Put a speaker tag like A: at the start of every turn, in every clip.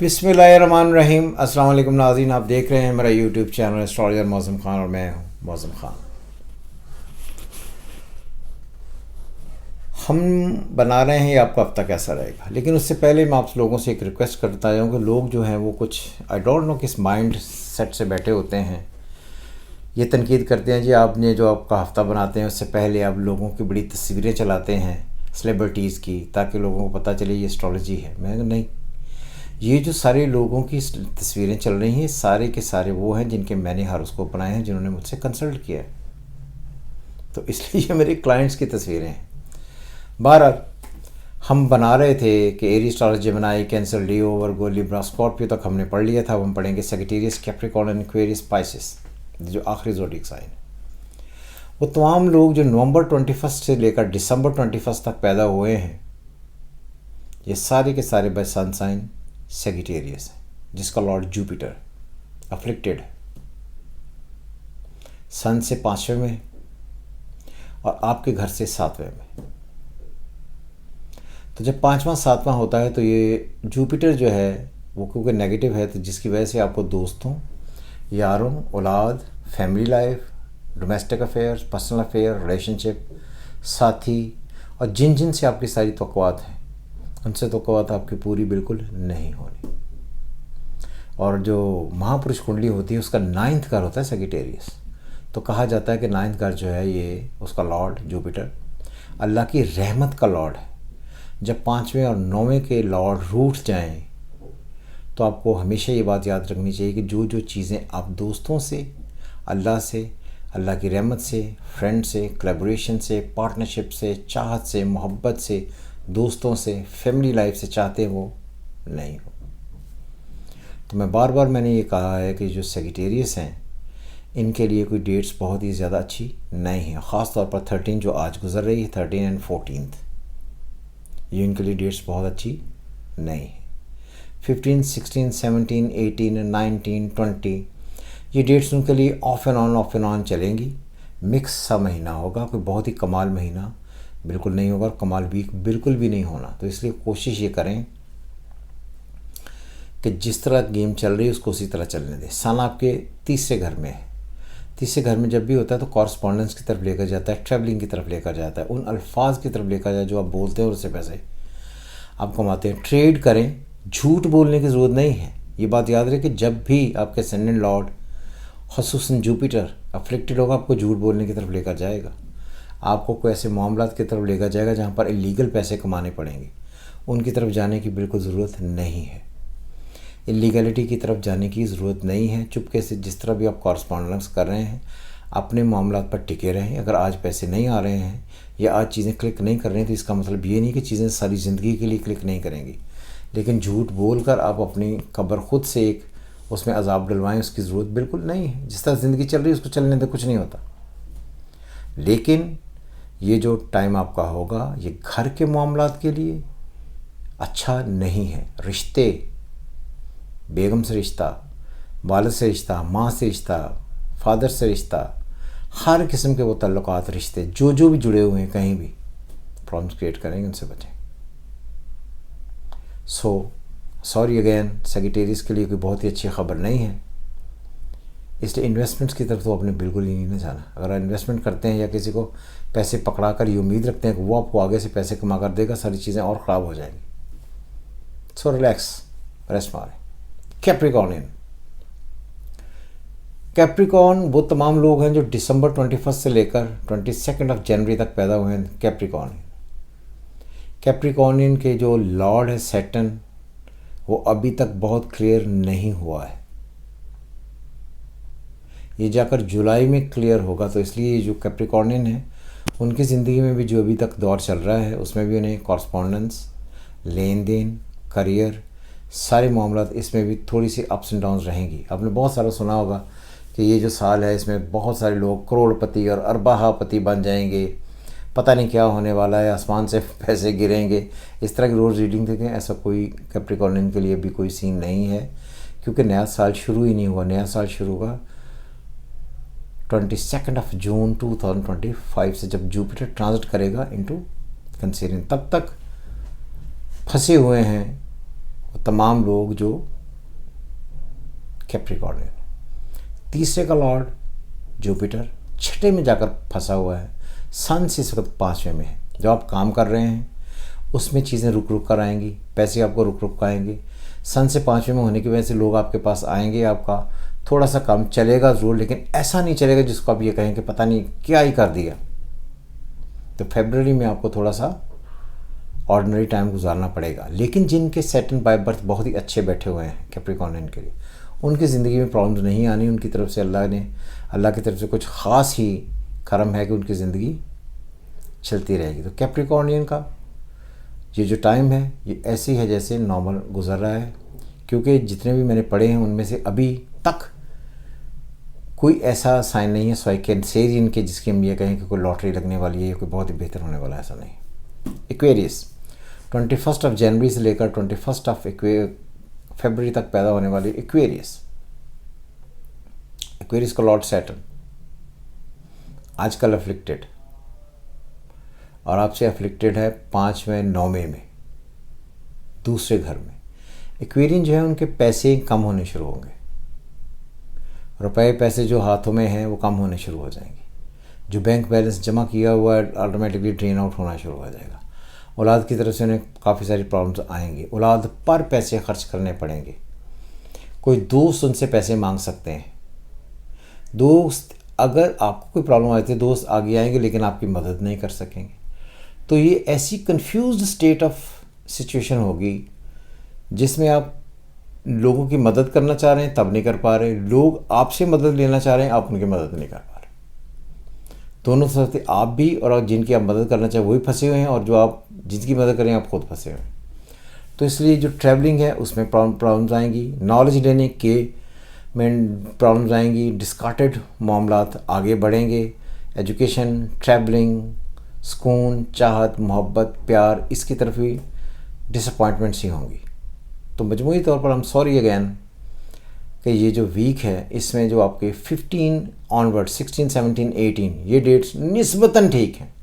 A: बिस्मिल्लाहिर्रहमानिर्रहीम। अस्सलाम वालेकुम नाज़रीन, आप देख रहे हैं मेरा यूट्यूब चैनल एस्ट्रोलॉजर मौसम खान और मैं हूं मौसम खान। हम बना रहे हैं ये आपका हफ्ता कैसा रहेगा, लेकिन उससे पहले मैं आप लोगों से एक रिक्वेस्ट करता हूँ कि लोग जो हैं वो कुछ आई डोंट नो किस माइंड सेट से बैठे होते हैं। ये तनकीद करते हैं जी आपने जो आपका हफ्ता बनाते हैं उससे पहले आप लोगों की बड़ी तस्वीरें चलाते हैं सेलिब्रिटीज़ की, ताकि लोगों को पता चले ये एस्ट्रोलॉजी है। मैं नहीं, ये जो सारे लोगों की तस्वीरें चल रही हैं सारे के सारे वो हैं जिनके मैंने हॉरोस्कोप बनाए हैं, जिन्होंने मुझसे कंसल्ट किया है, तो इसलिए ये मेरे क्लाइंट्स की तस्वीरें हैं। बहरहाल हम बना रहे थे कि एरीज, टॉरस, जेमिनी, कैंसर, लियो, वर्गो, लिब्रा, स्कॉर्पियो तक हमने पढ़ लिया था। अब हम पढ़ेंगे सैजिटेरियस, कैप्रिकॉर्न, एक्वेरियस, स्पाइसिस, जो आखिरी ज़ोडिक साइन। वो तमाम लोग जो नवंबर 21 से लेकर दिसंबर 21 तक पैदा हुए हैं, ये सारे के सारे बाय सन साइन सैजिटेरियस है, जिसका लॉर्ड जुपिटर अफ्लिक्टेड है, सन से 5वें में और आपके घर से 7वें में। तो जब 5वां 7वां होता है तो ये जुपिटर जो है वो क्योंकि नेगेटिव है, तो जिसकी वजह से आपको दोस्तों, यारों, औलाद, family life, domestic affairs, personal affair, relationship, साथी और जिन जिन से आपकी सारी तवक्कुआत हैं उनसे तवक्कुआत आपकी पूरी बिल्कुल नहीं होनी। और जो महापुरुष कुंडली होती है उसका 9th घर होता है सैजिटेरियस। तो कहा जाता है कि 9th घर जो है ये उसका लॉर्ड जुपिटर अल्लाह की रहमत का लॉर्ड है। जब 5वें और 9वें के लॉर्ड रूठ जाएं तो आपको हमेशा ये बात याद रखनी चाहिए कि जो जो चीज़ें आप दोस्तों से, अल्लाह की रहमत से, फ्रेंड से, कोलैबोरेशन से, पार्टनरशिप से, चाहत से, मोहब्बत से, दोस्तों से, फैमिली लाइफ से चाहते हैं वो नहीं हो। तो मैं बार बार मैंने ये कहा है कि जो सैजिटेरियस हैं इनके लिए कोई डेट्स बहुत ही ज़्यादा अच्छी नहीं है। ख़ास तौर पर 13 जो आज गुजर रही है, 13 एंड 14, ये इनके लिए डेट्स बहुत अच्छी नहीं है। 15, 16, 17, 18, 19, 20 ये डेट्स उनके लिए ऑफ एंड ऑन चलेंगी। मिक्स सा महीना होगा, कोई बहुत ही कमाल महीना बिल्कुल नहीं होगा और कमाल वीक बिल्कुल भी नहीं होना। तो इसलिए कोशिश ये करें कि जिस तरह गेम चल रही है उसको उसी तरह चलने दें। सन आपके 3रे घर में है। 3रे घर में जब भी होता है तो कॉरस्पॉन्डेंस की तरफ लेकर जाता है, ट्रैवलिंग की तरफ लेकर जाता है, उन अल्फाज की तरफ लेकर जाए जो आप बोलते हैं और उससे पैसे आप कमाते हैं। ट्रेड करें, झूठ बोलने की ज़रूरत नहीं है। ये बात याद रहे कि जब भी आपके असेंडेंट लॉर्ड ख़ुसूसन जुपिटर अफ्लिक्टेड होगा आपको झूठ बोलने की तरफ लेकर जाएगा, आपको कोई ऐसे मामलात की तरफ लेकर जाएगा जहाँ पर इलीगल पैसे कमाने पड़ेंगे। उनकी तरफ जाने की बिल्कुल ज़रूरत नहीं है। इलीगलिटी की तरफ जाने की ज़रूरत नहीं है। चुपके से जिस तरह भी आप कॉरस्पॉन्डेंस कर रहे हैं अपने मामलात पर टिके रहें। अगर आज पैसे नहीं आ रहे हैं या आज चीज़ें क्लिक नहीं कर रही हैं तो इसका मतलब ये नहीं कि चीज़ें सारी ज़िंदगी के लिए क्लिक नहीं करेंगी, लेकिन झूठ बोल कर आप अपनी कब्र खुद से एक उसमें अजाब डलवाएँ, उसकी ज़रूरत बिल्कुल नहीं है। जिस तरह ज़िंदगी चल रही है उसको चलने से कुछ नहीं होता। लेकिन ये जो टाइम आपका होगा ये घर के मामलात के लिए अच्छा नहीं है। रिश्ते, बेगम से रिश्ता, वालिद से रिश्ता, माँ से रिश्ता, फादर से रिश्ता, हर किस्म के वो ताल्लुकात, रिश्ते जो भी जुड़े हुए हैं कहीं भी प्रॉब्लम्स क्रिएट करेंगे, उनसे बचें। सॉरी अगेन, सैजिटेरियस के लिए कोई बहुत ही अच्छी खबर नहीं है। इसलिए इन्वेस्टमेंट्स की तरफ तो आपने बिल्कुल ही नहीं जाना। अगर इन्वेस्टमेंट करते हैं या किसी को पैसे पकड़ा कर ये उम्मीद रखते हैं कि वो आपको आगे से पैसे कमा कर देगा, सारी चीज़ें और ख़राब हो जाएंगी। सो रिलैक्स, रेस्ट मारें। कैप्रिकॉर्न वो तमाम लोग हैं जो दिसंबर 21 से लेकर 22 जनवरी तक पैदा हुए हैं। कैप्रिकॉर्नियन के जो लॉर्ड है सैटर्न, वो अभी तक बहुत क्लियर नहीं हुआ है। ये जाकर जुलाई में क्लियर होगा। तो इसलिए जो कैप्रिकॉर्नियन है उनकी ज़िंदगी में भी जो अभी तक दौर चल रहा है उसमें भी उन्हें कॉरस्पॉन्डेंस, लेन देन, करियर, सारे मामलात इसमें भी थोड़ी सी अप्स एंड डाउन्स रहेंगी। आपने बहुत सारा सुना होगा कि ये जो साल है इसमें बहुत सारे लोग करोड़पति और अरबापति बन जाएंगे, पता नहीं क्या होने वाला है, आसमान से पैसे गिरेंगे, इस तरह की रोज़ रीडिंग देखें। ऐसा कोई कैप्रिकॉर्नियन के लिए भी कोई सीन नहीं है, क्योंकि नया साल शुरू ही नहीं हुआ। नया साल शुरू होगा 22 जून 2025 से, जब जुपिटर ट्रांजिट करेगा इनटू कैंसरियन। तब तक फंसे हुए हैं तमाम लोग जो कैप्रिकॉर्नियन। तीसरे का लॉर्ड जुपिटर छठे में जाकर फंसा हुआ है, सन से इस वक्त पाँचवें में है। जब आप काम कर रहे हैं उसमें चीज़ें रुक रुक कर आएंगी, पैसे आपको रुक रुक कर आएंगे। सन से पाँचवें में होने की वजह से लोग आपके पास आएंगे, आपका थोड़ा सा काम चलेगा ज़रूर, लेकिन ऐसा नहीं चलेगा जिसको आप ये कहें कि पता नहीं क्या ही कर दिया। तो फरवरी में आपको थोड़ा सा ऑर्डिनरी टाइम गुजारना पड़ेगा। लेकिन जिनके सेटन बाय बर्थ बहुत ही अच्छे बैठे हुए हैं कैप्रिकॉर्नियन के लिए, उनकी ज़िंदगी में प्रॉब्लम्स नहीं आनी। उनकी तरफ से अल्लाह की तरफ से कुछ ख़ास ही करम है कि उनकी ज़िंदगी चलती रहेगी। तो कैप्रिकॉर्नियन का ये जो टाइम है ये ऐसे ही है जैसे नॉर्मल गुजर रहा है, क्योंकि जितने भी मैंने पढ़े हैं उनमें से अभी तक कोई ऐसा साइन नहीं है सो आई कैन से इनके जिसकी हम ये कहें कि कोई लॉटरी लगने वाली है या कोई बहुत ही बेहतर होने वाला है, ऐसा नहीं। एक्वेरियस 21 जनवरी से लेकर 21 फरवरी तक पैदा होने वाली एक्वेरियस का लॉर्ड सैटर्न आजकल अफ्लिक्टेड, और आपसे अफ्लिक्टेड है 5वें 9वें में, दूसरे घर में। एक्वेरियन जो है उनके पैसे कम होने शुरू होंगे, रुपए पैसे जो हाथों में हैं वो कम होने शुरू हो जाएंगे। जो बैंक बैलेंस जमा किया हुआ है ऑटोमेटिकली ड्रेन आउट होना शुरू हो जाएगा। औलाद की तरफ से उन्हें काफ़ी सारी प्रॉब्लम्स आएंगी, औलाद पर पैसे खर्च करने पड़ेंगे। कोई दोस्त उनसे पैसे मांग सकते हैं। दोस्त, अगर आपको कोई प्रॉब्लम आती है दोस्त आगे आएंगे लेकिन आपकी मदद नहीं कर सकेंगे। तो ये ऐसी कंफ्यूज्ड स्टेट ऑफ सिचुएशन होगी जिसमें आप लोगों की मदद करना चाह रहे हैं तब नहीं कर पा रहे, लोग आपसे मदद लेना चाह रहे हैं आप उनकी मदद नहीं कर पा रहे। दोनों तरफ आप भी और जिनकी आप मदद करना चाहें वही फंसे हुए हैं, और जो आप जिनकी मदद करें आप खुद फंसे हुए हैं। तो इसलिए जो ट्रैवलिंग है उसमें प्रॉब्लम्स आएंगी, नॉलेज लेने के में प्रॉब्लम्स आएंगी, डिस्कार्टेड मामलात आगे बढ़ेंगे। एजुकेशन, ट्रैवलिंग, सुकून, चाहत, मोहब्बत, प्यार, इसकी तरफ भी डिसअपॉइंटमेंट्स ही होंगी। तो मजमूई तौर पर हम सॉरी अगैन कि ये जो वीक है इसमें जो आपके 15 ऑनवर्ड 16, 17, 18 ये डेट्स निस्बतन ठीक हैं,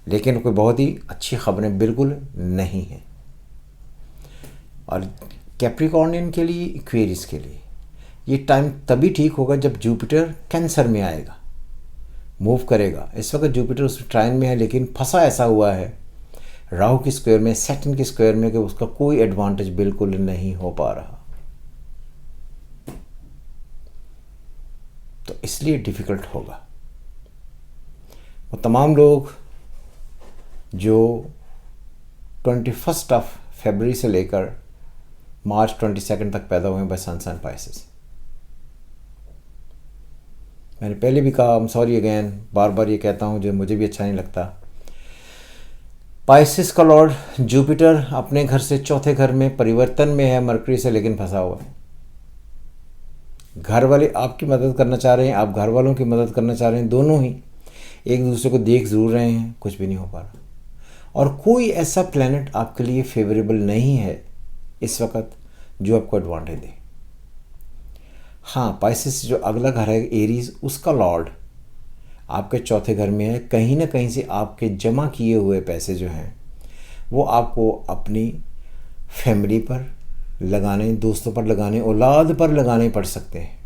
A: लेकिन कोई बहुत ही अच्छी खबरें बिल्कुल नहीं हैं। और कैप्रिकॉर्नियन के लिए, एक्वेरियस के लिए ये टाइम तभी ठीक होगा जब जुपिटर कैंसर में आएगा, मूव करेगा। इस वक्त जुपिटर उस ट्राइन में है लेकिन फंसा ऐसा हुआ है राहु की स्क्वायर में, सैटर्न की स्क्वायर में, कि उसका कोई एडवांटेज बिल्कुल नहीं हो पा रहा। तो इसलिए डिफ़िकल्ट होगा। वो तमाम लोग जो 21 फरवरी से लेकर मार्च 22 तक पैदा हुए बाय सन पाइसेस, मैंने पहले भी कहा, सॉरी अगैन, बार बार ये कहता हूँ जो मुझे भी अच्छा नहीं लगता। पाइसेस का लॉर्ड जुपिटर अपने घर से चौथे घर में परिवर्तन में है मरकरी से, लेकिन फंसा हुआ है। घर वाले आपकी मदद करना चाह रहे हैं, आप घर वालों की मदद करना चाह रहे हैं, दोनों ही एक दूसरे को देख ज़रूर रहे हैं, कुछ भी नहीं हो पा रहा। और कोई ऐसा प्लैनेट आपके लिए फेवरेबल नहीं है इस वक्त जो आपको एडवांटेज दे। हाँ, पाइसेस जो अगला घर है एरीज, उसका लॉर्ड आपके चौथे घर में है। कहीं ना कहीं से आपके जमा किए हुए पैसे जो हैं वो आपको अपनी फैमिली पर लगाने, दोस्तों पर लगाने, औलाद पर लगाने पड़ सकते हैं।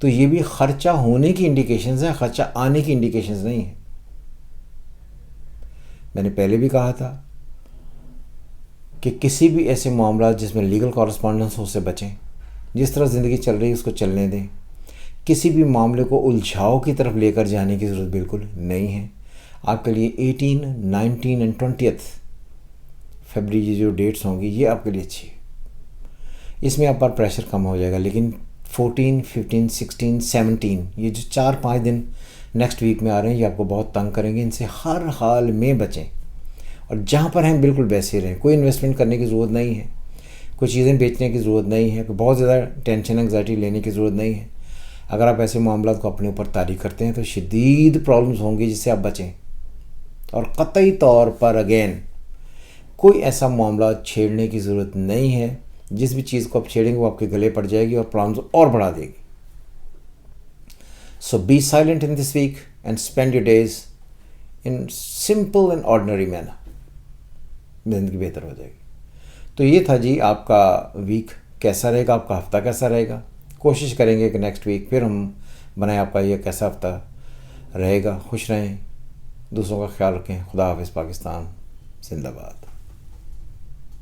A: तो ये भी खर्चा होने की इंडिकेशंस है, खर्चा आने की इंडिकेशंस नहीं है। मैंने पहले भी कहा था कि किसी भी ऐसे मामला जिसमें लीगल कॉरेस्पॉन्डेंस हो से बचें। जिस तरह ज़िंदगी चल रही है उसको चलने दें। किसी भी मामले को उलझाव की तरफ लेकर जाने की ज़रूरत बिल्कुल नहीं है। आपके लिए 18, 19 एंड 20 फरवरी ये जो डेट्स होंगी ये आपके लिए अच्छी है। इसमें आप पर प्रेशर कम हो जाएगा। लेकिन 14, 15, 16, 17 ये जो 4-5 दिन नेक्स्ट वीक में आ रहे हैं ये आपको बहुत तंग करेंगे। इनसे हर हाल में बचें और जहाँ पर हैं बिल्कुल वैसे ही रहें। कोई इन्वेस्टमेंट करने की ज़रूरत नहीं है, कोई चीज़ें बेचने की ज़रूरत नहीं है, कोई बहुत ज़्यादा टेंशन एंग्जाइटी लेने की ज़रूरत नहीं है। अगर आप ऐसे मामला को अपने ऊपर तारी करते हैं तो शदीद प्रॉब्लम्स होंगी जिससे आप बचें। और क़तई तौर पर अगेन कोई ऐसा मामला छेड़ने की ज़रूरत नहीं है। जिस भी चीज़ को आप छेड़ेंगे वो आपके गले पड़ जाएगी और प्रॉब्लम्स और बढ़ा देगी। So be silent in this weekend spend your days in simple and ordinary manner. ज़िंदगी बेहतर हो जाएगी। तो ये था जी आपका वीक कैसा रहेगा, आपका हफ़्ता कैसा रहेगा। कोशिश करेंगे कि नेक्स्ट वीक फिर हम बनाएं आपका ये कैसा हफ़्ता रहेगा। खुश रहें, दूसरों का ख्याल रखें। खुदा हाफिज़। पाकिस्तान जिंदाबाद।